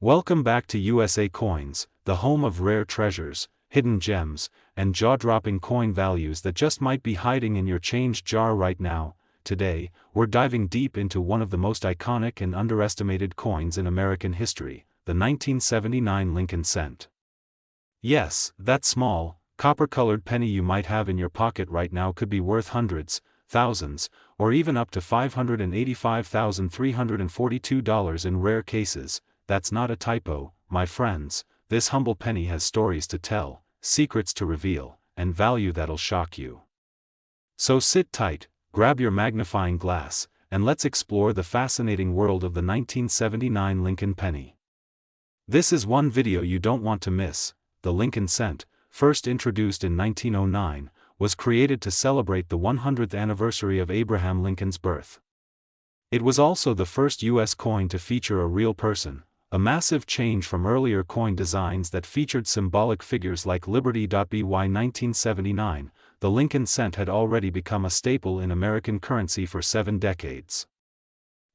Welcome back to USA Coins, the home of rare treasures, hidden gems, and jaw-dropping coin values that just might be hiding in your change jar right now. Today, we're diving deep into one of the most iconic and underestimated coins in American history, the 1979 Lincoln cent. Yes, that small, copper-colored penny you might have in your pocket right now could be worth hundreds, thousands, or even up to $585,342 in rare cases. That's not a typo, my friends. This humble penny has stories to tell, secrets to reveal, and value that'll shock you. So sit tight, grab your magnifying glass, and let's explore the fascinating world of the 1979 Lincoln penny. This is one video you don't want to miss. The Lincoln cent, first introduced in 1909, was created to celebrate the 100th anniversary of Abraham Lincoln's birth. It was also the first U.S. coin to feature a real person, a massive change from earlier coin designs that featured symbolic figures like Liberty. By 1979, the Lincoln cent had already become a staple in American currency for 7 decades.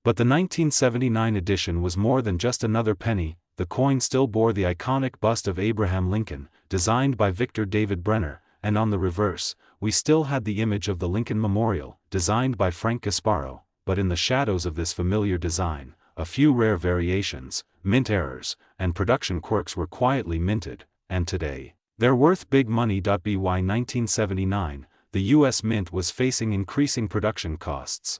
But the 1979 edition was more than just another penny. The coin still bore the iconic bust of Abraham Lincoln, designed by Victor David Brenner, and on the reverse, we still had the image of the Lincoln Memorial, designed by Frank Gasparo. But in the shadows of this familiar design, a few rare variations, mint errors, and production quirks were quietly minted, and today, they're worth big money. By 1979, the U.S. Mint was facing increasing production costs.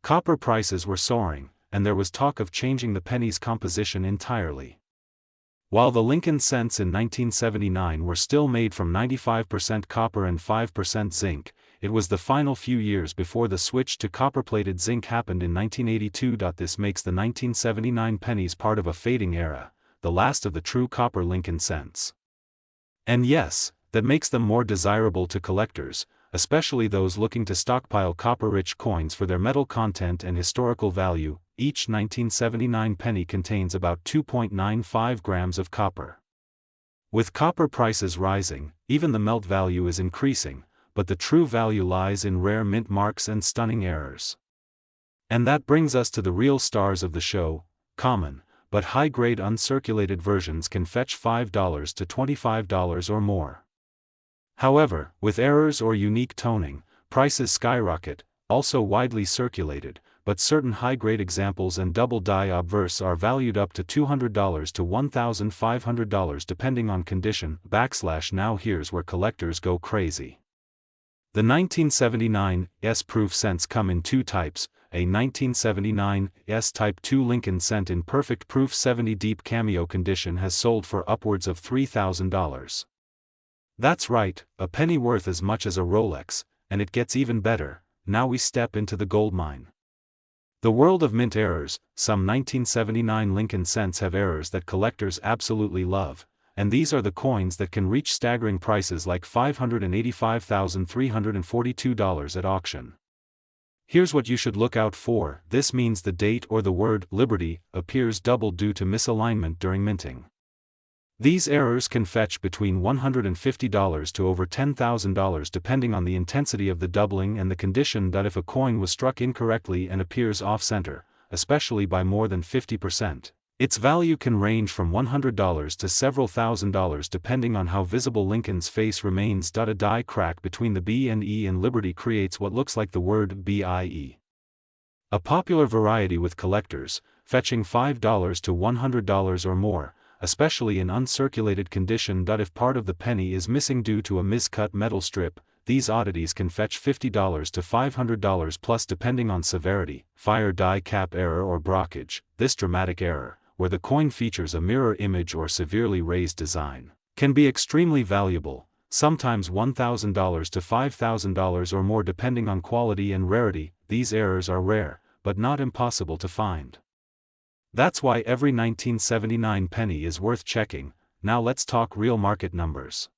Copper prices were soaring, and there was talk of changing the penny's composition entirely. While the Lincoln cents in 1979 were still made from 95% copper and 5% zinc, it was the final few years before the switch to copper-plated zinc happened in 1982. This makes the 1979 pennies part of a fading era, the last of the true copper Lincoln cents. And yes, that makes them more desirable to collectors, especially those looking to stockpile copper-rich coins for their metal content and historical value. Each 1979 penny contains about 2.95 grams of copper. With copper prices rising, even the melt value is increasing, but the true value lies in rare mint marks and stunning errors. And that brings us to the real stars of the show. Common, but high-grade uncirculated versions can fetch $5 to $25 or more. However, with errors or unique toning, prices skyrocket. Also widely circulated, but certain high-grade examples and double-die obverse are valued up to $200 to $1,500 depending on condition. Now here's where collectors go crazy. The 1979 S-proof cents come in 2 types, a 1979 S-Type 2 Lincoln cent in perfect proof 70 deep cameo condition has sold for upwards of $3,000. That's right, a penny worth as much as a Rolex, and it gets even better. Now we step into the gold mine. The world of mint errors. Some 1979 Lincoln cents have errors that collectors absolutely love, and these are the coins that can reach staggering prices like $585,342 at auction. Here's what you should look out for. This means the date or the word Liberty appears doubled due to misalignment during minting. These errors can fetch between $150 to over $10,000 depending on the intensity of the doubling and the condition. If a coin was struck incorrectly and appears off-center, especially by more than 50%, its value can range from $100 to several $1,000s depending on how visible Lincoln's face remains. A die crack between the B and E in Liberty creates what looks like the word BIE. A popular variety with collectors, fetching $5 to $100 or more, especially in uncirculated condition. If part of the penny is missing due to a miscut metal strip, these oddities can fetch $50 to $500 plus depending on severity. Fire die cap error or brockage. This dramatic error, where the coin features a mirror image or severely raised design, can be extremely valuable, sometimes $1,000 to $5,000 or more depending on quality and rarity. These errors are rare, but not impossible to find. That's why every 1979 penny is worth checking. Now let's talk real market numbers.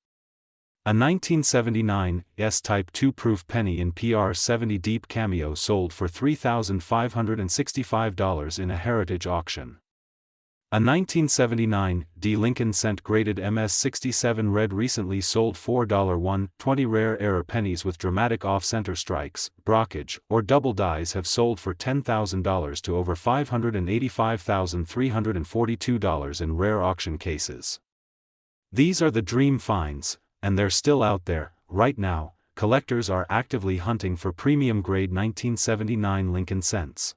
A 1979 S-Type 2 proof penny in PR 70 deep cameo sold for $3,565 in a heritage auction. A 1979 D Lincoln cent graded MS-67 red recently sold for $1.20. Rare error pennies with dramatic off-center strikes, brockage, or double dies have sold for $10,000 to over $585,342 in rare auction cases. These are the dream finds, and they're still out there. Right now, collectors are actively hunting for premium-grade 1979 Lincoln cents.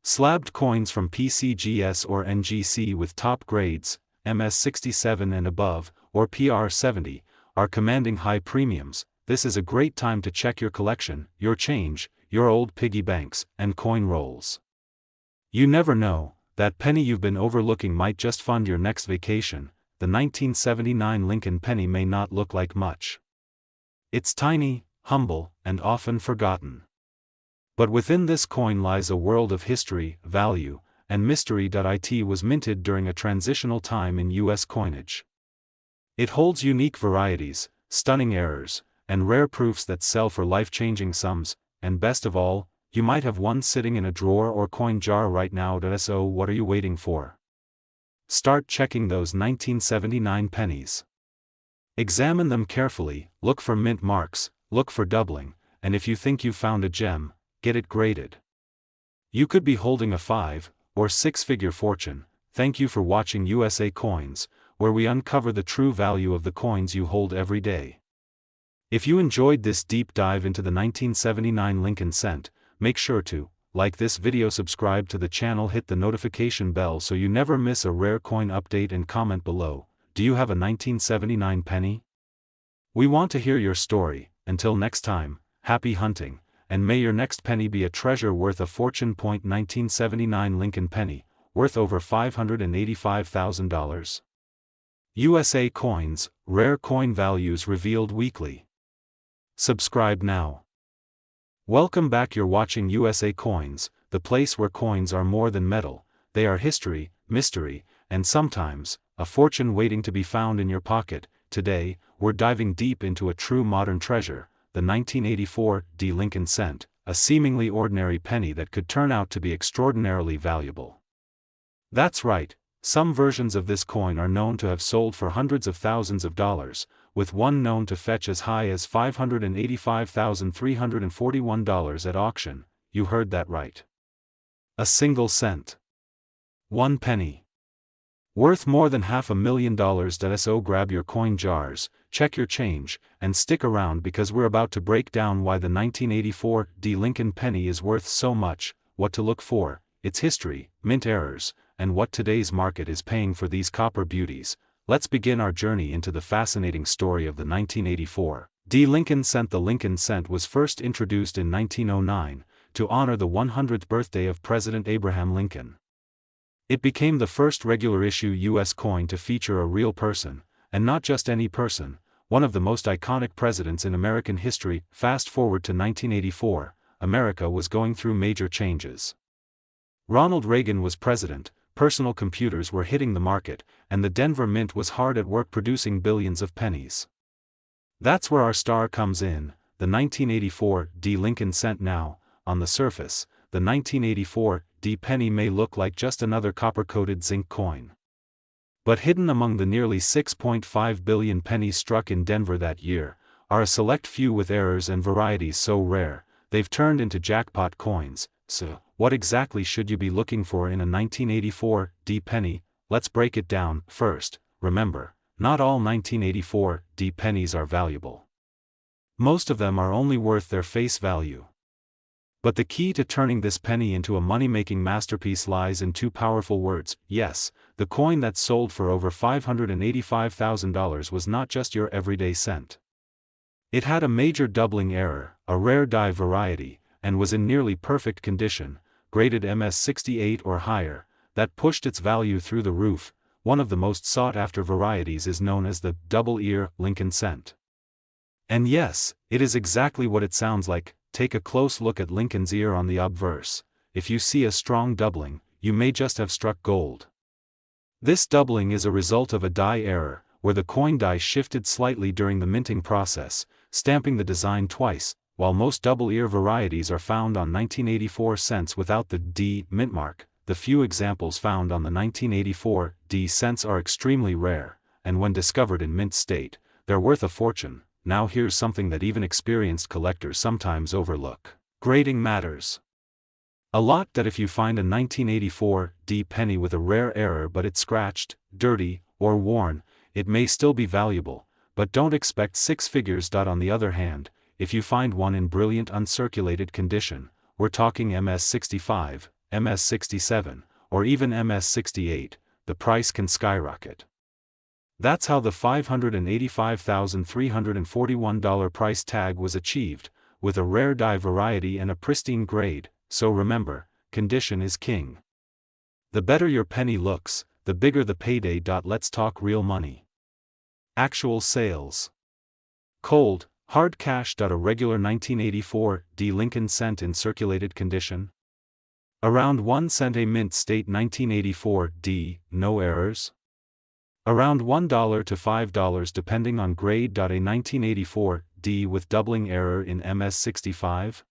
Slabbed coins from PCGS or NGC with top grades, MS-67 and above, or PR-70, are commanding high premiums. This is a great time to check your collection, your change, your old piggy banks, and coin rolls. You never know, that penny you've been overlooking might just fund your next vacation. The 1979 Lincoln penny may not look like much. It's tiny, humble, and often forgotten. But within this coin lies a world of history, value, and mystery. It was minted during a transitional time in U.S. coinage. It holds unique varieties, stunning errors, and rare proofs that sell for life-changing sums, and best of all, you might have one sitting in a drawer or coin jar right now. So what are you waiting for? Start checking those 1979 pennies. Examine them carefully, look for mint marks, look for doubling, and if you think you've found a gem, get it graded. You could be holding a 5- or 6-figure fortune. Thank you for watching USA Coins, where we uncover the true value of the coins you hold every day. If you enjoyed this deep dive into the 1979 Lincoln cent, make sure to like this video, subscribe to the channel, hit the notification bell so you never miss a rare coin update, and comment below, do you have a 1979 penny? We want to hear your story. Until next time, happy hunting, and may your next penny be a treasure worth a fortune. 1979 Lincoln penny, worth over $585,000. USA Coins, rare coin values revealed weekly. Subscribe now. Welcome back. You're watching USA Coins, the place where coins are more than metal. They are history, mystery, and sometimes a fortune waiting to be found in your pocket. Today, we're diving deep into a true modern treasure, the 1984 D Lincoln cent, a seemingly ordinary penny that could turn out to be extraordinarily valuable. That's right, some versions of this coin are known to have sold for hundreds of thousands of dollars, with one known to fetch as high as $585,341 at auction. You heard that right. A single cent. One penny. Worth more than $500,000. So grab your coin jars, check your change, and stick around because we're about to break down why the 1984 D Lincoln penny is worth so much, what to look for, its history, mint errors, and what today's market is paying for these copper beauties. Let's begin our journey into the fascinating story of the 1984 D Lincoln cent. The Lincoln cent was first introduced in 1909, to honor the 100th birthday of President Abraham Lincoln. It became the first regular issue U.S. coin to feature a real person, and not just any person, one of the most iconic presidents in American history. Fast forward to 1984, America was going through major changes. Ronald Reagan was president, personal computers were hitting the market, and the Denver Mint was hard at work producing billions of pennies. That's where our star comes in, the 1984 D Lincoln cent. Now, on the surface, the 1984 D penny may look like just another copper-coated zinc coin. But hidden among the nearly 6.5 billion pennies struck in Denver that year, are a select few with errors and varieties so rare, they've turned into jackpot coins. So, what exactly should you be looking for in a 1984 D penny? Let's break it down. First, remember, not all 1984 D pennies are valuable. Most of them are only worth their face value. But the key to turning this penny into a money-making masterpiece lies in two powerful words. Yes, the coin that sold for over $585,000 was not just your everyday cent. It had a major doubling error, a rare die variety, and was in nearly perfect condition, graded MS-68 or higher, that pushed its value through the roof. One of the most sought-after varieties is known as the double-ear Lincoln cent. And yes, it is exactly what it sounds like. Take a close look at Lincoln's ear on the obverse. If you see a strong doubling, you may just have struck gold. This doubling is a result of a die error, where the coin die shifted slightly during the minting process, stamping the design twice. While most double-ear varieties are found on 1984 cents without the D mint mark, the few examples found on the 1984 D cents are extremely rare, and when discovered in mint state, they're worth a fortune. Now here's something that even experienced collectors sometimes overlook. Grading matters a lot. That if you find a 1984 D penny with a rare error but it's scratched, dirty, or worn, it may still be valuable, but don't expect six figures. On the other hand, if you find one in brilliant uncirculated condition, we're talking MS65, MS67, or even MS68, the price can skyrocket. That's how the $585,341 price tag was achieved, with a rare die variety and a pristine grade. So remember, condition is king. The better your penny looks, the bigger the payday. Let's talk real money. Actual sales. Cold, hard cash. A regular 1984 D Lincoln cent in circulated condition. Around 1 cent. A mint state 1984 D, no errors. Around $1 to $5 depending on grade. A 1984 D with doubling error in MS65.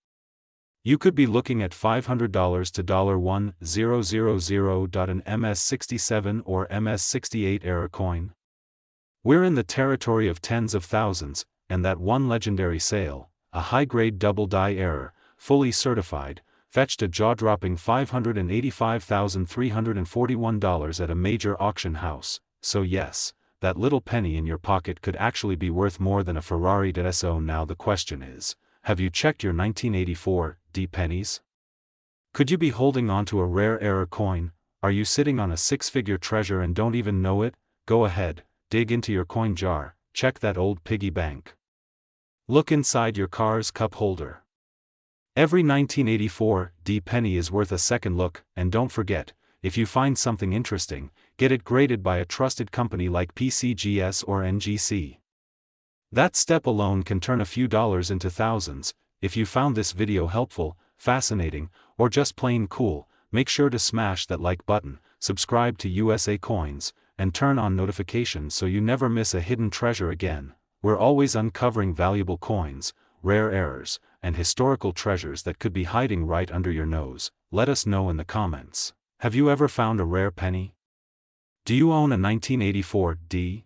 You could be looking at $500 to $1,000. An MS67 or MS68 error coin. We're in the territory of tens of thousands, and that one legendary sale, a high-grade double die error, fully certified, fetched a jaw-dropping $585,341 at a major auction house. So yes, that little penny in your pocket could actually be worth more than a Ferrari. So now the question is, have you checked your 1984 D pennies? Could you be holding on to a rare error coin? Are you sitting on a six-figure treasure and don't even know it? Go ahead, dig into your coin jar, check that old piggy bank. Look inside your car's cup holder. Every 1984 D penny is worth a second look, and don't forget, if you find something interesting, get it graded by a trusted company like PCGS or NGC. That step alone can turn a few dollars into thousands. If you found this video helpful, fascinating, or just plain cool, make sure to smash that like button, subscribe to USA Coins, and turn on notifications so you never miss a hidden treasure again. We're always uncovering valuable coins, rare errors, and historical treasures that could be hiding right under your nose. Let us know in the comments. Have you ever found a rare penny? Do you own a 1984 D?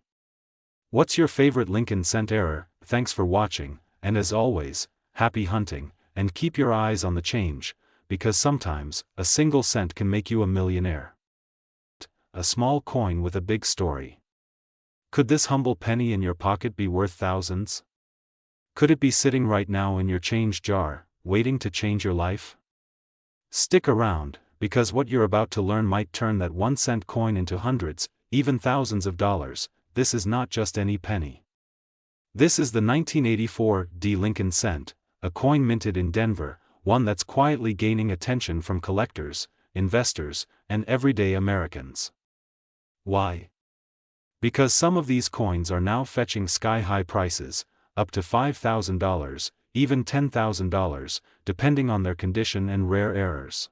What's your favorite Lincoln cent error? Thanks for watching, and as always, happy hunting, and keep your eyes on the change, because sometimes, a single cent can make you a millionaire. A small coin with a big story. Could this humble penny in your pocket be worth thousands? Could it be sitting right now in your change jar, waiting to change your life? Stick around, because what you're about to learn might turn that 1 cent coin into hundreds, even thousands of dollars. This is not just any penny. This is the 1984 D Lincoln cent, a coin minted in Denver, one that's quietly gaining attention from collectors, investors, and everyday Americans. Why? Because some of these coins are now fetching sky-high prices, up to $5,000, even $10,000, depending on their condition and rare errors.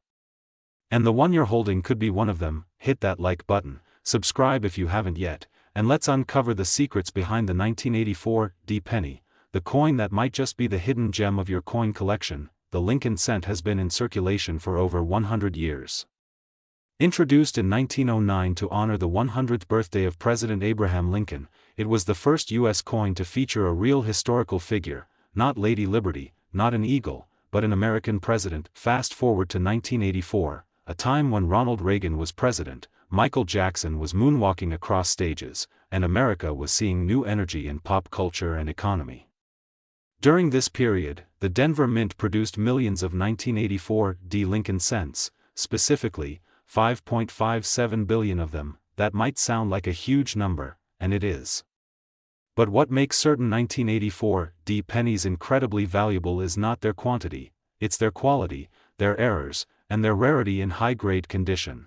And the one you're holding could be one of them. Hit that like button, subscribe if you haven't yet, and let's uncover the secrets behind the 1984 D penny, the coin that might just be the hidden gem of your coin collection. The Lincoln cent has been in circulation for over 100 years. Introduced in 1909 to honor the 100th birthday of President Abraham Lincoln, it was the first U.S. coin to feature a real historical figure, not Lady Liberty, not an eagle, but an American president. Fast forward to 1984, a time when Ronald Reagan was president, Michael Jackson was moonwalking across stages, and America was seeing new energy in pop culture and economy. During this period, the Denver Mint produced millions of 1984 D Lincoln cents, specifically, 5.57 billion of them. That might sound like a huge number, and it is. But what makes certain 1984 D pennies incredibly valuable is not their quantity, it's their quality, their errors, and their rarity in high-grade condition.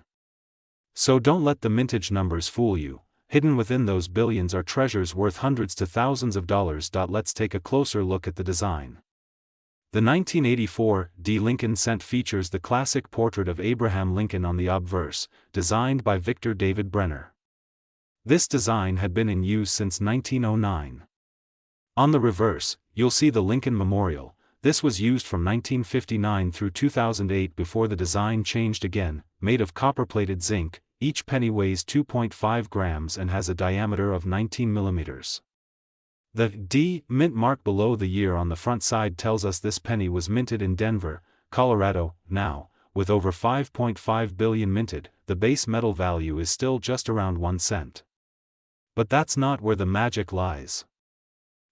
So don't let the mintage numbers fool you. Hidden within those billions are treasures worth hundreds to thousands of dollars. Let's take a closer look at the design. The 1984 D Lincoln cent features the classic portrait of Abraham Lincoln on the obverse, designed by Victor David Brenner. This design had been in use since 1909. On the reverse, you'll see the Lincoln Memorial, This was used from 1959 through 2008 before the design changed again. Made of copper-plated zinc, each penny weighs 2.5 grams and has a diameter of 19 millimeters. The D mint mark below the year on the front side tells us this penny was minted in Denver, Colorado. Now, with over 5.5 billion minted, the base metal value is still just around 1 cent. But that's not where the magic lies.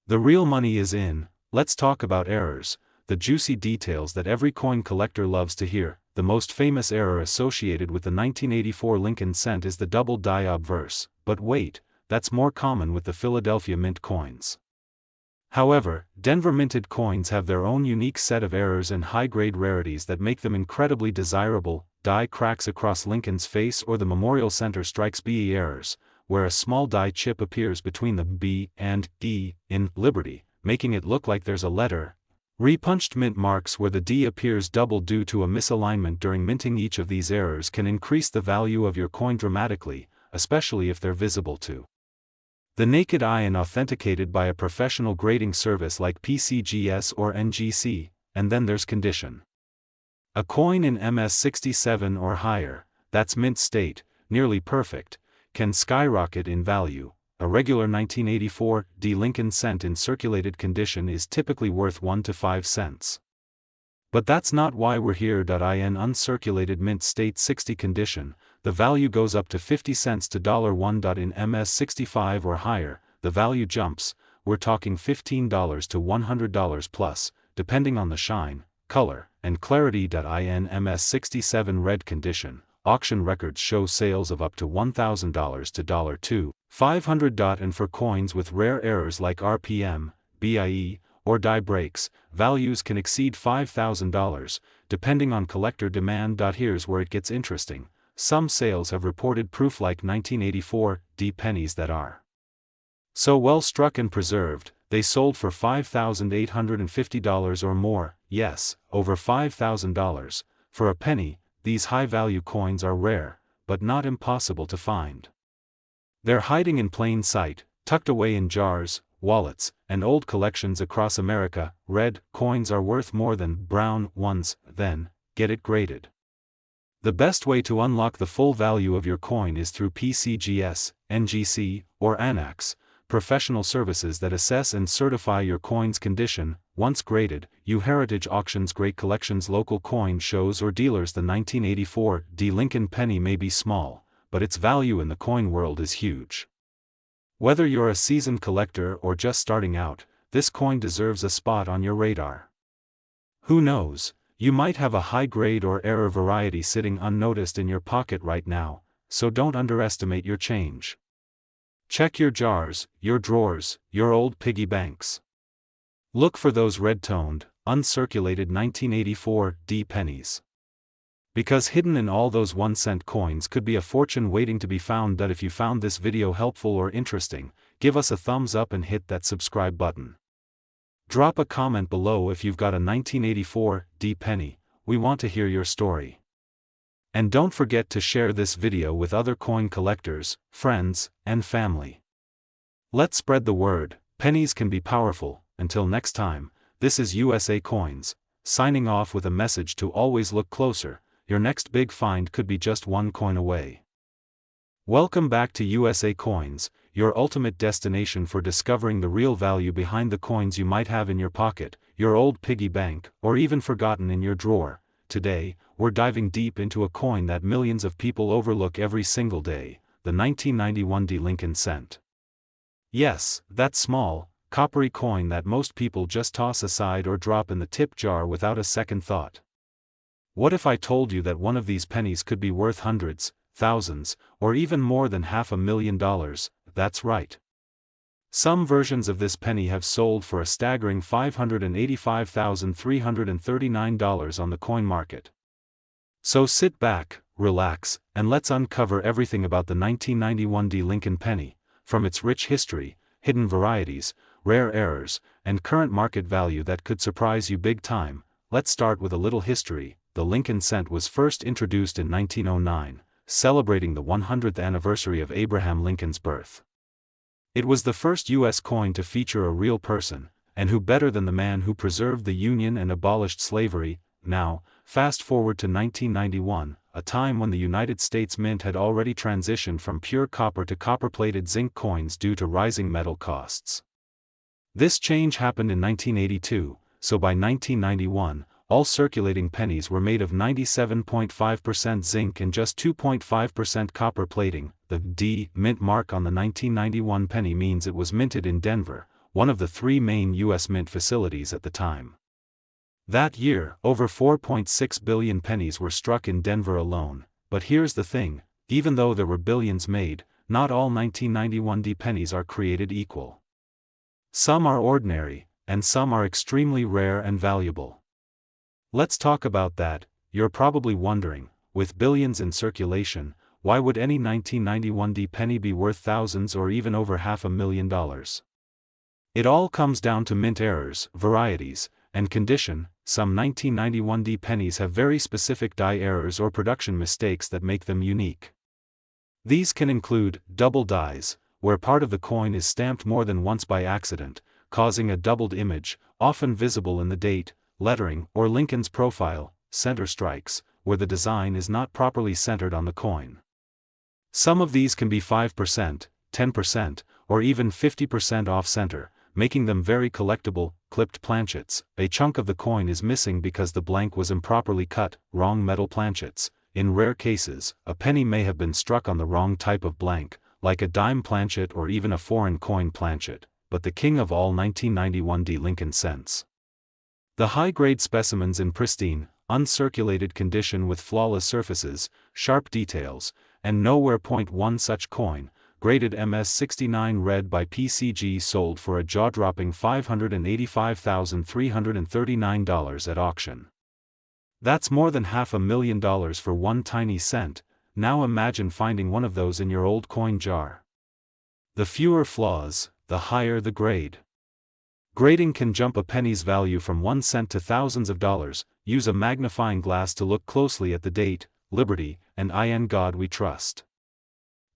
The real money is in, let's talk about errors, the juicy details that every coin collector loves to hear. The most famous error associated with the 1984 Lincoln cent is the double die obverse, but wait, that's more common with the Philadelphia Mint coins. However, Denver minted coins have their own unique set of errors and high-grade rarities that make them incredibly desirable. Die cracks across Lincoln's face or the Memorial Center strikes BE errors, where a small die chip appears between the B and E in Liberty, making it look like there's a letter. Repunched mint marks where the D appears double due to a misalignment during minting. Each of these errors can increase the value of your coin dramatically, especially if they're visible to the naked eye and authenticated by a professional grading service like PCGS or NGC. And then there's condition. A coin in MS67 or higher, that's mint state, nearly perfect, can skyrocket in value. A regular 1984 D Lincoln cent in circulated condition is typically worth 1 to 5 cents. But that's not why we're here. In uncirculated mint state 60 condition, the value goes up to 50 cents to $1. In MS65 or higher, the value jumps, we're talking $15 to $100 plus, depending on the shine, color, and clarity. In MS67 red condition, auction records show sales of up to $1,000 to $2,500. And for coins with rare errors like RPM, BIE, or die breaks, values can exceed $5,000, depending on collector demand. Here's where it gets interesting. Some sales have reported proof like 1984 D pennies that are so well struck and preserved, they sold for $5,850 or more. Yes, over $5,000. For a penny, these high-value coins are rare, but not impossible to find. They're hiding in plain sight, tucked away in jars, wallets, and old collections across America. Red coins are worth more than brown ones. Then, get it graded. The best way to unlock the full value of your coin is through PCGS, NGC, or ANAX, professional services that assess and certify your coin's condition. Once graded, you Heritage Auctions, Great Collections, local coin shows, or dealers. The 1984 D Lincoln penny may be small, but its value in the coin world is huge. Whether you're a seasoned collector or just starting out, this coin deserves a spot on your radar. Who knows, you might have a high-grade or error variety sitting unnoticed in your pocket right now, so don't underestimate your change. Check your jars, your drawers, your old piggy banks. Look for those red-toned, uncirculated 1984 D pennies. Because hidden in all those 1-cent coins could be a fortune waiting to be found. If you found this video helpful or interesting, give us a thumbs up and hit that subscribe button. Drop a comment below if you've got a 1984 D penny, we want to hear your story. And don't forget to share this video with other coin collectors, friends, and family. Let's spread the word. Pennies can be powerful. Until next time, this is USA Coins, signing off with a message to always look closer. Your next big find could be just one coin away. Welcome back to USA Coins, your ultimate destination for discovering the real value behind the coins you might have in your pocket, your old piggy bank, or even forgotten in your drawer. Today, we're diving deep into a coin that millions of people overlook every single day, the 1991 D Lincoln cent. Yes, that small, coppery coin that most people just toss aside or drop in the tip jar without a second thought. What if I told you that one of these pennies could be worth hundreds, thousands, or even more than $500,000? That's right. Some versions of this penny have sold for a staggering $585,339 on the coin market. So sit back, relax, and let's uncover everything about the 1991 D Lincoln penny, from its rich history, hidden varieties, rare errors, and current market value that could surprise you big time. Let's start with a little history. The Lincoln cent was first introduced in 1909, celebrating the 100th anniversary of Abraham Lincoln's birth. It was the first U.S. coin to feature a real person, and who better than the man who preserved the Union and abolished slavery? Now, fast forward to 1991, a time when the United States Mint had already transitioned from pure copper to copper-plated zinc coins due to rising metal costs. This change happened in 1982, so by 1991, all circulating pennies were made of 97.5% zinc and just 2.5% copper plating. The D Mint mark on the 1991 penny means it was minted in Denver, one of the three main U.S. mint facilities at the time. That year, over 4.6 billion pennies were struck in Denver alone, but here's the thing, even though there were billions made, not all 1991 D pennies are created equal. Some are ordinary, and some are extremely rare and valuable. Let's talk about that. You're probably wondering, with billions in circulation, why would any 1991 D penny be worth thousands or even over $500,000? It all comes down to mint errors, varieties, and condition. Some 1991 D pennies have very specific die errors or production mistakes that make them unique. These can include double dies, where part of the coin is stamped more than once by accident, causing a doubled image, often visible in the date, lettering, or Lincoln's profile; center strikes, where the design is not properly centered on the coin. Some of these can be 5%, 10%, or even 50% off-center, making them very collectible. Clipped planchets, a chunk of the coin is missing because the blank was improperly cut. Wrong metal planchets, in rare cases, a penny may have been struck on the wrong type of blank, like a dime planchet or even a foreign coin planchet, but the king of all 1991 D Lincoln cents. The high-grade specimens in pristine, uncirculated condition with flawless surfaces, sharp details, and nowhere. One such coin, graded MS69 red by PCG, sold for a jaw-dropping $585,339 at auction. That's more than $500,000 for one tiny cent. Now imagine finding one of those in your old coin jar. The fewer flaws, the higher the grade. Grading can jump a penny's value from 1 cent to thousands of dollars. Use a magnifying glass to look closely at the date, Liberty, and in God We Trust.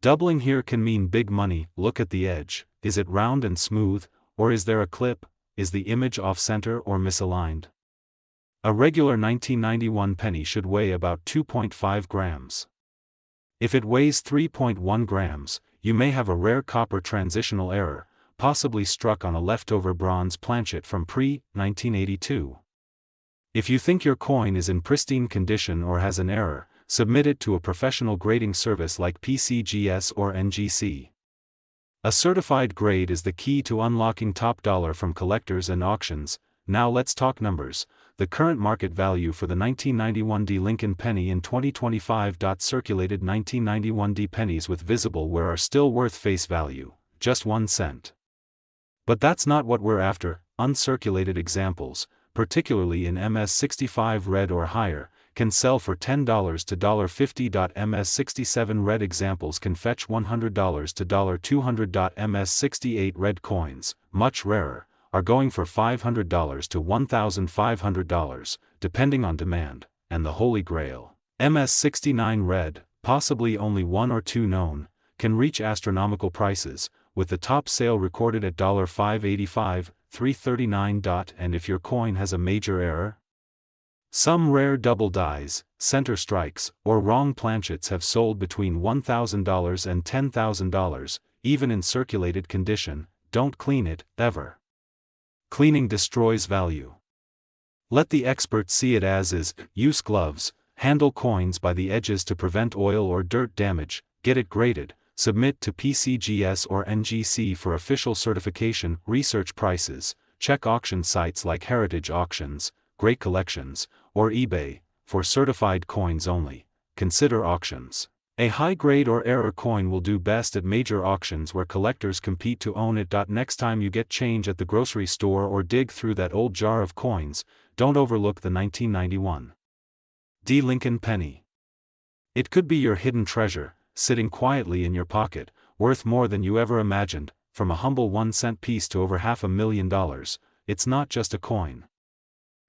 Doubling here can mean big money. Look at the edge. Is it round and smooth, or is there a clip? Is the image off-center or misaligned? A regular 1991 penny should weigh about 2.5 grams. If it weighs 3.1 grams, you may have a rare copper transitional error, possibly struck on a leftover bronze planchet from pre-1982. If you think your coin is in pristine condition or has an error, submit it to a professional grading service like PCGS or NGC. A certified grade is the key to unlocking top dollar from collectors and auctions. Now let's talk numbers. The current market value for the 1991 D Lincoln penny in 2025. Circulated 1991 D pennies with visible wear are still worth face value, just 1 cent. But that's not what we're after. Uncirculated examples, particularly in MS65 red or higher, can sell for $10 to $50. MS67 red examples can fetch $100 to $200. MS68 red coins, much rarer, are going for $500 to $1,500, depending on demand. And the Holy Grail, MS69 red, possibly only one or two known, can reach astronomical prices, with the top sale recorded at $585, $339. And if your coin has a major error? Some rare double dies, center strikes, or wrong planchets have sold between $1,000 and $10,000, even in circulated condition. Don't clean it, ever. Cleaning destroys value. Let the experts see it as is. Use gloves, handle coins by the edges to prevent oil or dirt damage, get it graded, submit to PCGS or NGC for official certification. Research prices, check auction sites like Heritage Auctions, Great Collections, or eBay, for certified coins only. Consider auctions. A high-grade or error coin will do best at major auctions where collectors compete to own it. Next time you get change at the grocery store or dig through that old jar of coins, don't overlook the 1991 D Lincoln penny. It could be your hidden treasure, sitting quietly in your pocket, worth more than you ever imagined. From a humble 1-cent piece to over $500,000, it's not just a coin.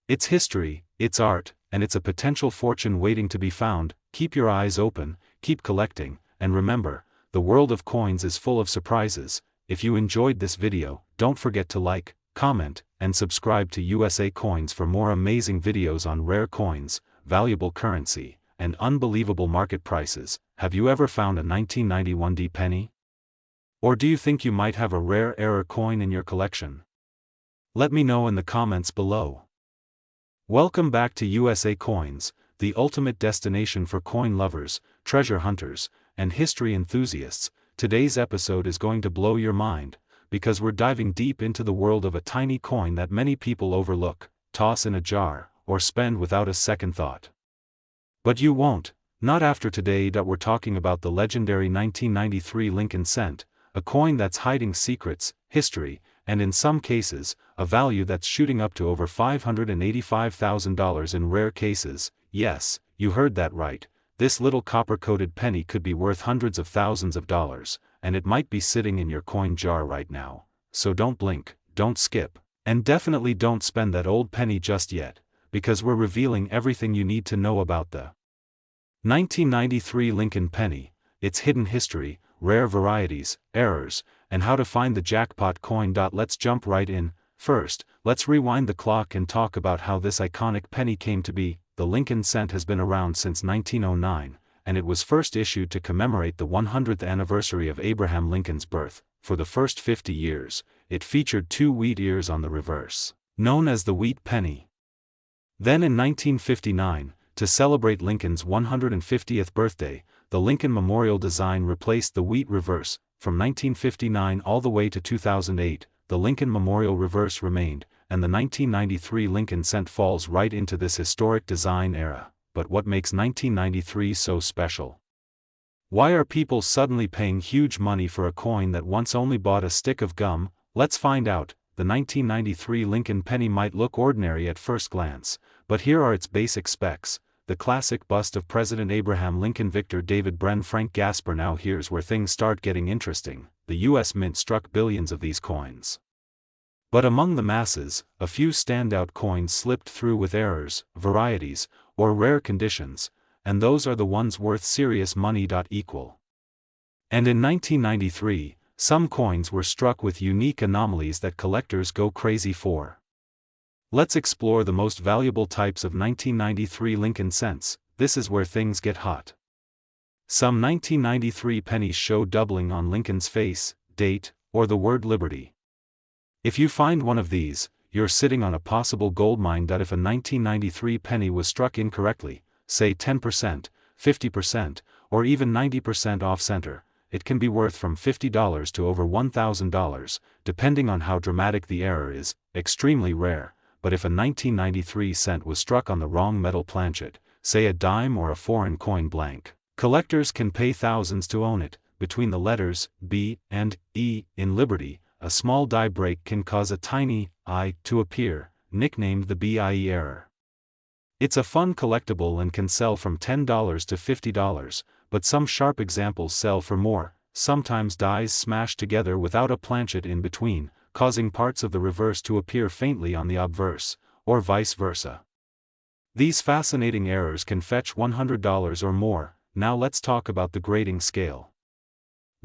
It's history, it's art, and it's a potential fortune waiting to be found. Keep your eyes open, keep collecting, and remember, the world of coins is full of surprises. If you enjoyed this video, don't forget to like, comment, and subscribe to USA Coins for more amazing videos on rare coins, valuable currency, and unbelievable market prices. Have you ever found a 1991 D penny? Or do you think you might have a rare error coin in your collection? Let me know in the comments below. Welcome back to USA Coins, the ultimate destination for coin lovers, treasure hunters, and history enthusiasts. Today's episode is going to blow your mind, because we're diving deep into the world of a tiny coin that many people overlook, toss in a jar, or spend without a second thought. But you won't, not after today. We're talking about the legendary 1993 Lincoln cent, a coin that's hiding secrets, history, and in some cases, a value that's shooting up to over $585,000 in rare cases. Yes, you heard that right. This little copper-coated penny could be worth hundreds of thousands of dollars, and it might be sitting in your coin jar right now. So don't blink, don't skip, and definitely don't spend that old penny just yet, because we're revealing everything you need to know about the 1993 Lincoln penny, its hidden history, rare varieties, errors, and how to find the jackpot coin. Let's jump right in. First, let's rewind the clock and talk about how this iconic penny came to be. The Lincoln cent has been around since 1909, and it was first issued to commemorate the 100th anniversary of Abraham Lincoln's birth. For the first 50 years, it featured two wheat ears on the reverse, known as the wheat penny. Then in 1959, to celebrate Lincoln's 150th birthday, the Lincoln Memorial design replaced the wheat reverse. From 1959 all the way to 2008, the Lincoln Memorial reverse remained, and the 1993 Lincoln cent falls right into this historic design era. But what makes 1993 so special? Why are people suddenly paying huge money for a coin that once only bought a stick of gum? Let's find out. The 1993 Lincoln penny might look ordinary at first glance, but here are its basic specs. The classic bust of President Abraham Lincoln. Victor David Bren Frank Gasper. Now here's where things start getting interesting. The U.S. Mint struck billions of these coins. But among the masses, a few standout coins slipped through with errors, varieties, or rare conditions, and those are the ones worth serious money. Equal. And in 1993, some coins were struck with unique anomalies that collectors go crazy for. Let's explore the most valuable types of 1993 Lincoln cents. This is where things get hot. Some 1993 pennies show doubling on Lincoln's face, date, or the word liberty. If you find one of these, you're sitting on a possible goldmine. If a 1993 penny was struck incorrectly, say 10%, 50%, or even 90% off-center, it can be worth from $50 to over $1,000, depending on how dramatic the error is. Extremely rare. But if a 1993 cent was struck on the wrong metal planchet, say a dime or a foreign coin blank, collectors can pay thousands to own it. Between the letters B and E in Liberty, a small die break can cause a tiny I to appear, nicknamed the BIE error. It's a fun collectible and can sell from $10 to $50, but some sharp examples sell for more. Sometimes dies smash together without a planchet in between, causing parts of the reverse to appear faintly on the obverse, or vice versa. These fascinating errors can fetch $100 or more. Now let's talk about the grading scale.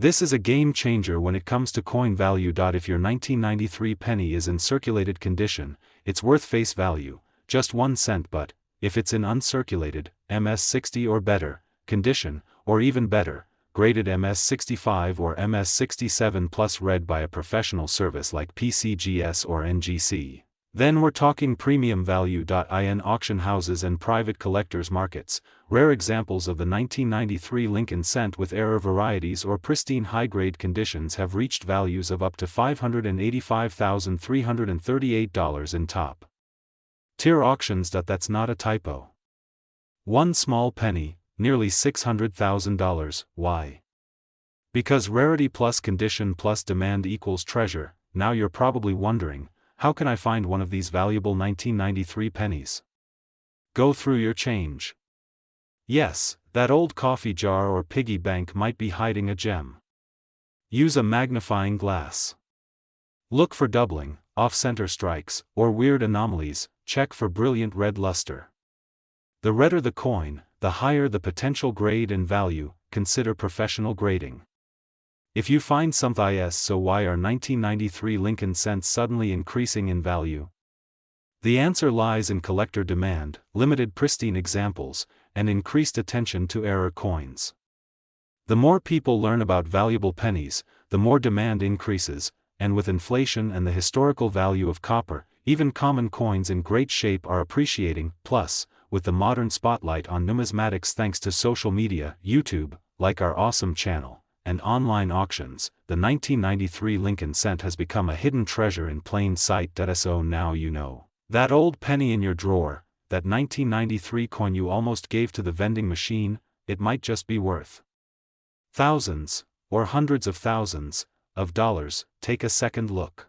This is a game changer when it comes to coin value. If your 1993 penny is in circulated condition, it's worth face value, just 1 cent. But if it's in uncirculated, MS60 or better, condition, or even better, graded MS65 or MS67 plus read by a professional service like PCGS or NGC, then we're talking premium value. In auction houses and private collectors markets, rare examples of the 1993 Lincoln cent with error varieties or pristine high-grade conditions have reached values of up to $585,338 in top-tier auctions. That's not a typo. One small penny, nearly $600,000. Why? Because rarity plus condition plus demand equals treasure. Now you're probably wondering, how can I find one of these valuable 1993 pennies? Go through your change. Yes, that old coffee jar or piggy bank might be hiding a gem. Use a magnifying glass. Look for doubling, off-center strikes, or weird anomalies. Check for brilliant red luster. The redder the coin, the higher the potential grade and value. Consider professional grading. If you find something so why are 1993 Lincoln cents suddenly increasing in value? The answer lies in collector demand, limited pristine examples, and increased attention to error coins. The more people learn about valuable pennies, the more demand increases, and with inflation and the historical value of copper, even common coins in great shape are appreciating. Plus, with the modern spotlight on numismatics thanks to social media, YouTube, like our awesome channel, and online auctions, the 1993 Lincoln cent has become a hidden treasure in plain sight. So now you know. That old penny in your drawer, that 1993 coin you almost gave to the vending machine, it might just be worth thousands, or hundreds of thousands, of dollars. Take a second look.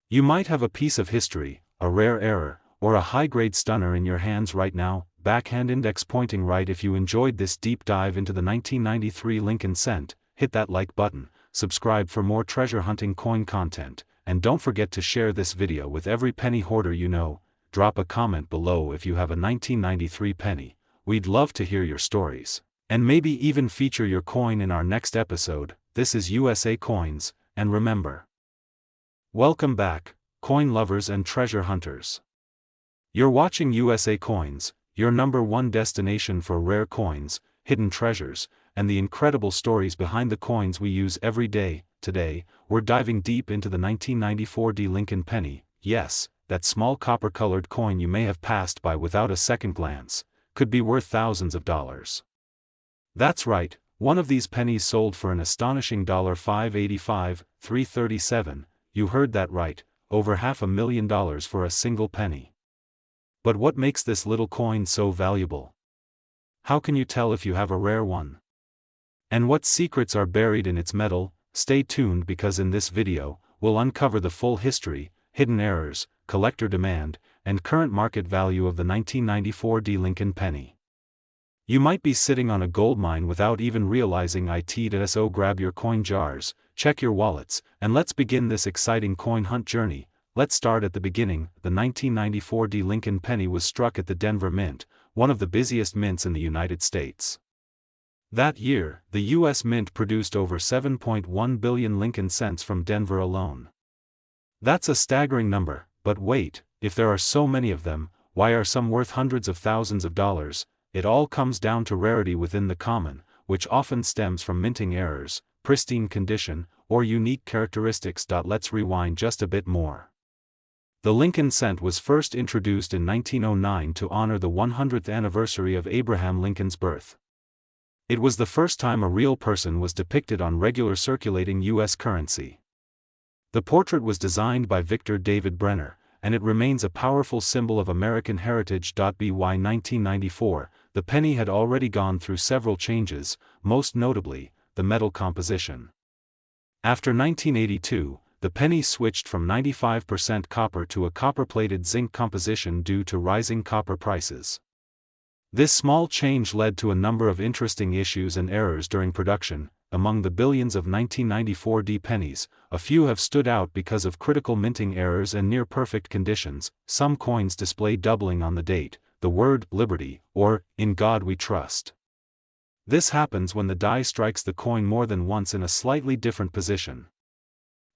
You might have a piece of history, a rare error, or a high-grade stunner in your hands right now. Backhand index pointing right. If you enjoyed this deep dive into the 1993 Lincoln cent, hit that like button, subscribe for more treasure hunting coin content, and don't forget to share this video with every penny hoarder you know. Drop a comment below if you have a 1993 penny. We'd love to hear your stories, and maybe even feature your coin in our next episode. This is USA Coins, and remember, welcome back, coin lovers and treasure hunters. You're watching USA Coins, your #1 destination for rare coins, hidden treasures, and the incredible stories behind the coins we use every day. Today, we're diving deep into the 1994 Lincoln penny. Yes, that small copper-colored coin you may have passed by without a second glance, could be worth thousands of dollars. That's right, one of these pennies sold for an astonishing $585, $337, you heard that right, over $500,000 for a single penny. But what makes this little coin so valuable? How can you tell if you have a rare one? And what secrets are buried in its metal? Stay tuned because in this video, we'll uncover the full history, hidden errors, collector demand, and current market value of the 1994 Lincoln penny. You might be sitting on a gold mine without even realizing it. So grab your coin jars, check your wallets, and let's begin this exciting coin hunt journey. Let's start at the beginning. The 1994 Lincoln penny was struck at the Denver Mint, one of the busiest mints in the United States. That year, the U.S. Mint produced over 7.1 billion Lincoln cents from Denver alone. That's a staggering number, but wait, if there are so many of them, why are some worth hundreds of thousands of dollars? It all comes down to rarity within the common, which often stems from minting errors, pristine condition, or unique characteristics. Let's rewind just a bit more. The Lincoln cent was first introduced in 1909 to honor the 100th anniversary of Abraham Lincoln's birth. It was the first time a real person was depicted on regular circulating U.S. currency. The portrait was designed by Victor David Brenner, and it remains a powerful symbol of American heritage. By 1994, the penny had already gone through several changes, most notably, the metal composition. After 1982, the penny switched from 95% copper to a copper-plated zinc composition due to rising copper prices. This small change led to a number of interesting issues and errors during production. Among the billions of 1994 pennies, a few have stood out because of critical minting errors and near-perfect conditions. Some coins display doubling on the date, the word "Liberty," or "In God We Trust." This happens when the die strikes the coin more than once in a slightly different position.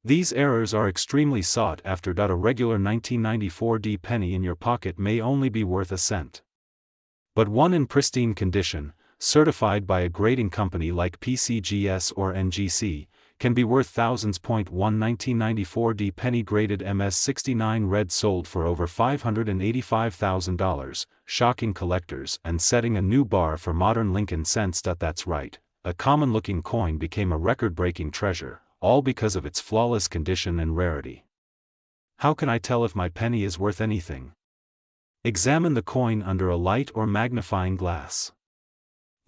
These errors are extremely sought after. A regular 1994 penny in your pocket may only be worth a cent. But one in pristine condition, certified by a grading company like PCGS or NGC, can be worth thousands. One 1994 penny graded MS69 red sold for over $585,000, shocking collectors and setting a new bar for modern Lincoln cents. That's right, a common-looking coin became a record-breaking treasure, all because of its flawless condition and rarity. How can I tell if my penny is worth anything? Examine the coin under a light or magnifying glass.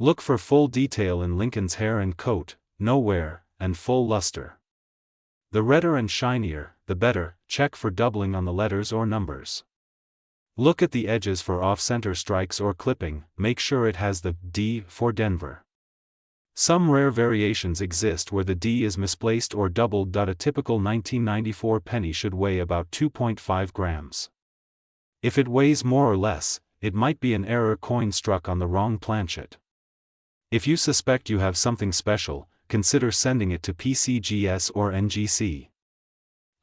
Look for full detail in Lincoln's hair and coat, no wear, and full luster. The redder and shinier, the better. Check for doubling on the letters or numbers. Look at the edges for off-center strikes or clipping. Make sure it has the D for Denver. Some rare variations exist where the D is misplaced or doubled. A typical 1994 penny should weigh about 2.5 grams. If it weighs more or less, it might be an error coin struck on the wrong planchet. If you suspect you have something special, consider sending it to PCGS or NGC.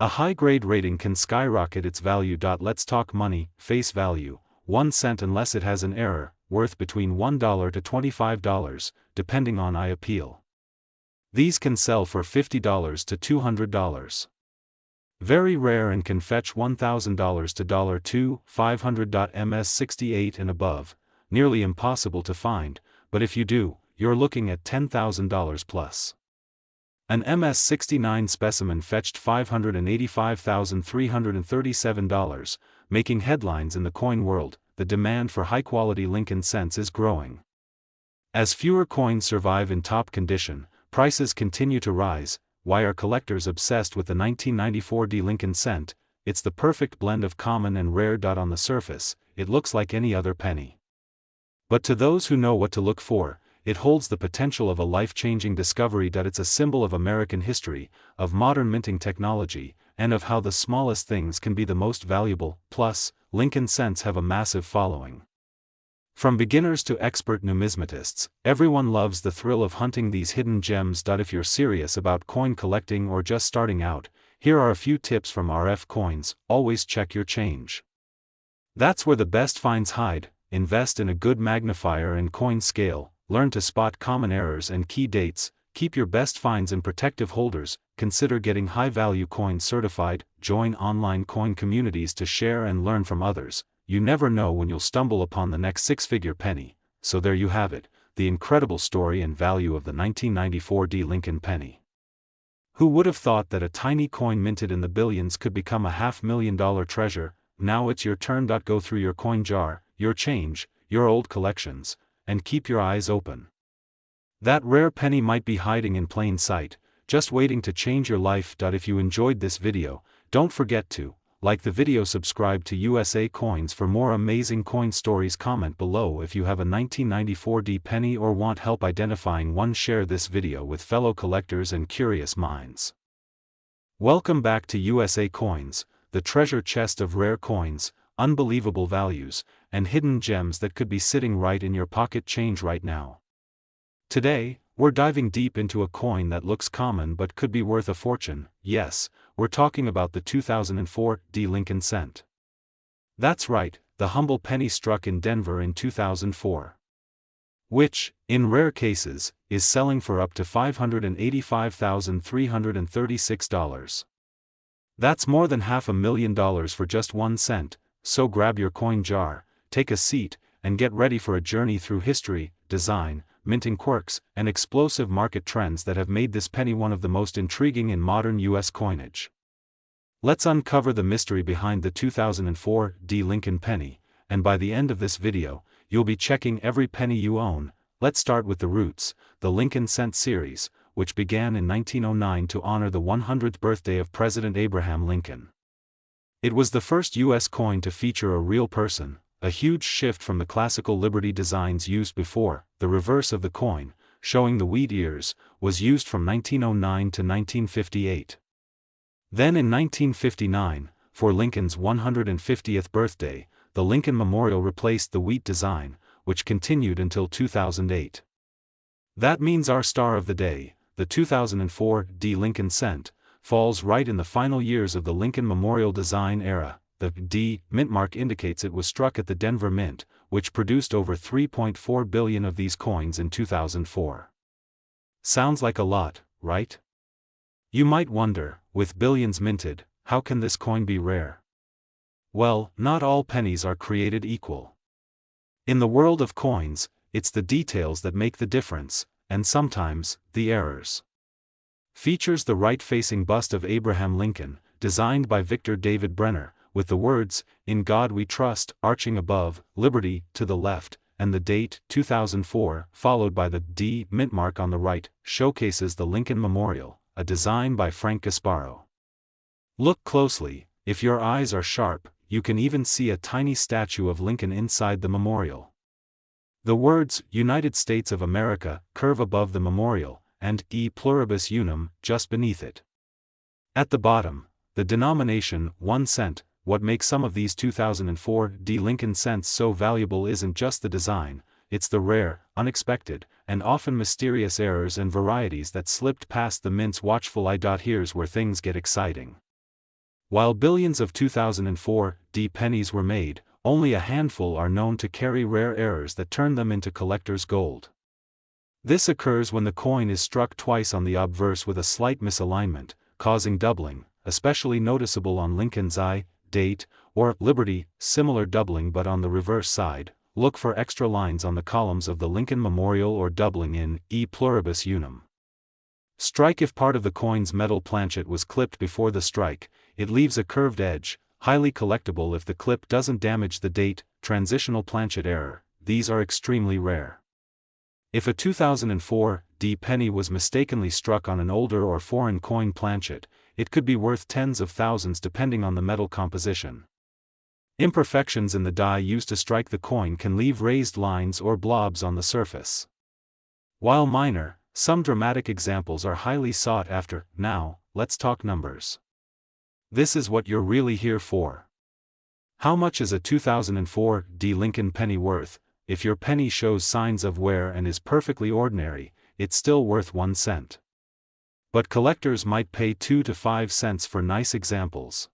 A high-grade rating can skyrocket its value. Let's talk money. Face value, 1 cent unless it has an error, worth between $1 to $25, depending on I appeal. These can sell for $50 to $200. Very rare and can fetch $1,000 to $2,500. MS68 and above, nearly impossible to find, but if you do, you're looking at $10,000 plus. An MS69 specimen fetched $585,337, making headlines in the coin world. The demand for high-quality Lincoln cents is growing. As fewer coins survive in top condition, prices continue to rise. Why are collectors obsessed with the 1994 D Lincoln cent? It's the perfect blend of common and rare. On the surface, it looks like any other penny. But to those who know what to look for, it holds the potential of a life-changing discovery. It's a symbol of American history, of modern minting technology, and of how the smallest things can be the most valuable. Plus, Lincoln cents have a massive following. From beginners to expert numismatists, everyone loves the thrill of hunting these hidden gems. If you're serious about coin collecting or just starting out, here are a few tips from RF Coins. Always check your change. That's where the best finds hide. Invest in a good magnifier and coin scale. Learn to spot common errors and key dates. Keep your best finds in protective holders. Consider getting high-value coins certified. Join online coin communities to share and learn from others. You never know when you'll stumble upon the next six-figure penny. So there you have it, the incredible story and value of the 1994 D Lincoln penny. Who would have thought that a tiny coin minted in the billions could become a $500,000 treasure? Now it's your turn. Go through your coin jar, your change, your old collections, and keep your eyes open. That rare penny might be hiding in plain sight, just waiting to change your life. If you enjoyed this video, don't forget to like the video, subscribe to USA Coins for more amazing coin stories. Comment below if you have a 1994 D penny or want help identifying one. Share this video with fellow collectors and curious minds. Welcome back to USA Coins, the treasure chest of rare coins, unbelievable values, and hidden gems that could be sitting right in your pocket change right now. Today, we're diving deep into a coin that looks common but could be worth a fortune. Yes, we're talking about the 2004 D Lincoln cent. That's right, the humble penny struck in Denver in 2004. Which, in rare cases, is selling for up to $585,336. That's more than $500,000 for just 1 cent, so grab your coin jar, take a seat, and get ready for a journey through history, design, minting quirks, and explosive market trends that have made this penny one of the most intriguing in modern U.S. coinage. Let's uncover the mystery behind the 2004 D Lincoln penny, and by the end of this video, you'll be checking every penny you own. Let's start with the roots, the Lincoln cent series, which began in 1909 to honor the 100th birthday of President Abraham Lincoln. It was the first U.S. coin to feature a real person, a huge shift from the classical Liberty designs used before. The reverse of the coin, showing the wheat ears, was used from 1909 to 1958. Then in 1959, for Lincoln's 150th birthday, the Lincoln Memorial replaced the wheat design, which continued until 2008. That means our star of the day, the 2004 D Lincoln cent, falls right in the final years of the Lincoln Memorial design era. The D mint mark indicates it was struck at the Denver Mint, which produced over 3.4 billion of these coins in 2004. Sounds like a lot, right? You might wonder, with billions minted, how can this coin be rare? Well, not all pennies are created equal. In the world of coins, it's the details that make the difference, and sometimes, the errors. Features the right-facing bust of Abraham Lincoln, designed by Victor David Brenner, with the words, "In God We Trust," arching above, Liberty, to the left, and the date, 2004, followed by the D mint mark on the right, showcases the Lincoln Memorial, a design by Frank Gasparo. Look closely, if your eyes are sharp, you can even see a tiny statue of Lincoln inside the memorial. The words, "United States of America," curve above the memorial, and "E pluribus unum," just beneath it. At the bottom, the denomination, 1 cent. What makes some of these 2004 D Lincoln cents so valuable isn't just the design, it's the rare, unexpected, and often mysterious errors and varieties that slipped past the mint's watchful eye. Here's where things get exciting. While billions of 2004 pennies were made, only a handful are known to carry rare errors that turn them into collector's gold. This occurs when the coin is struck twice on the obverse with a slight misalignment, causing doubling, especially noticeable on Lincoln's eye, date, or Liberty, similar doubling but on the reverse side. Look for extra lines on the columns of the Lincoln Memorial or doubling in E pluribus unum. Strike. If part of the coin's metal planchet was clipped before the strike, it leaves a curved edge, highly collectible if the clip doesn't damage the date. Transitional planchet error, these are extremely rare. If a 2004 penny was mistakenly struck on an older or foreign coin planchet, it could be worth tens of thousands depending on the metal composition. Imperfections in the die used to strike the coin can leave raised lines or blobs on the surface. While minor, some dramatic examples are highly sought after. Now, let's talk numbers. This is what you're really here for. How much is a 2004 Lincoln penny worth? If your penny shows signs of wear and is perfectly ordinary, it's still worth 1 cent. But collectors might pay 2 to 5 cents for nice examples.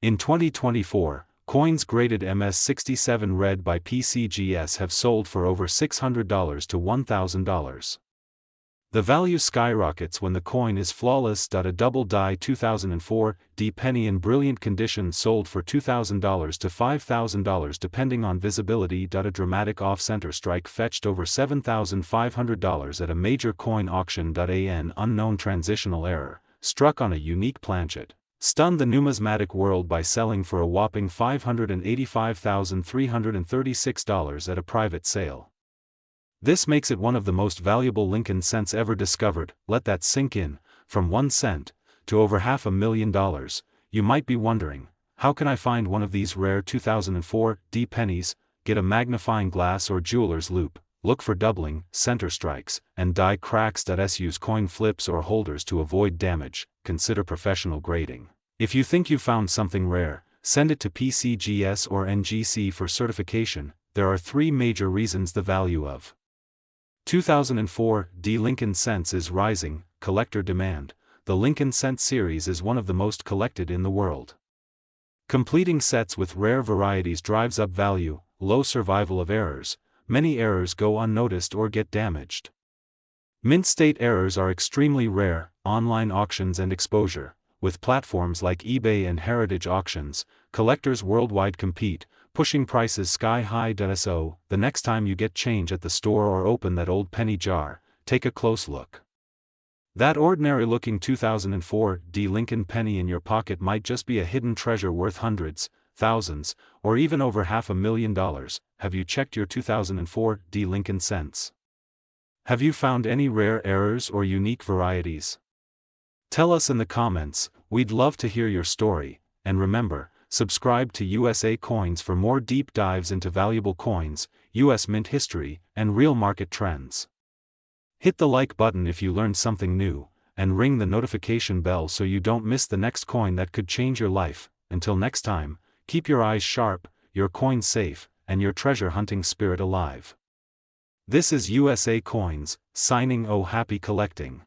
In 2024, coins graded MS67 red by PCGS have sold for over $600 to $1,000. The value skyrockets when the coin is flawless. A double die 2004 penny in brilliant condition sold for $2,000 to $5,000 depending on visibility. A dramatic off-center strike fetched over $7,500 at a major coin auction. An unknown transitional error, struck on a unique planchet, stunned the numismatic world by selling for a whopping $585,336 at a private sale. This makes it one of the most valuable Lincoln cents ever discovered. Let that sink in. From 1 cent to over $500,000. You might be wondering, how can I find one of these rare 2004 pennies? Get a magnifying glass or jeweler's loupe, look for doubling, center strikes, and die cracks. Use coin flips or holders to avoid damage. Consider professional grading. If you think you found something rare, send it to PCGS or NGC for certification. There are 3 major reasons the value of 2004 Lincoln cents is rising. Collector demand. The Lincoln cent series is one of the most collected in the world. Completing sets with rare varieties drives up value. Low survival of errors. Many errors go unnoticed or get damaged. Mint state errors are extremely rare. Online auctions and exposure. With platforms like eBay and heritage auctions, collectors worldwide compete, pushing prices sky high. So, the next time you get change at the store or open that old penny jar, take a close look. That ordinary-looking 2004 Lincoln penny in your pocket might just be a hidden treasure worth hundreds, thousands, or even over $500,000. Have you checked your 2004 Lincoln cents? Have you found any rare errors or unique varieties? Tell us in the comments. We'd love to hear your story, and remember, subscribe to USA Coins for more deep dives into valuable coins, US mint history, and real market trends. Hit the like button if you learned something new, and ring the notification bell so you don't miss the next coin that could change your life. Until next time, keep your eyes sharp, your coins safe, and your treasure hunting spirit alive. This is USA Coins, signing. Oh, happy collecting.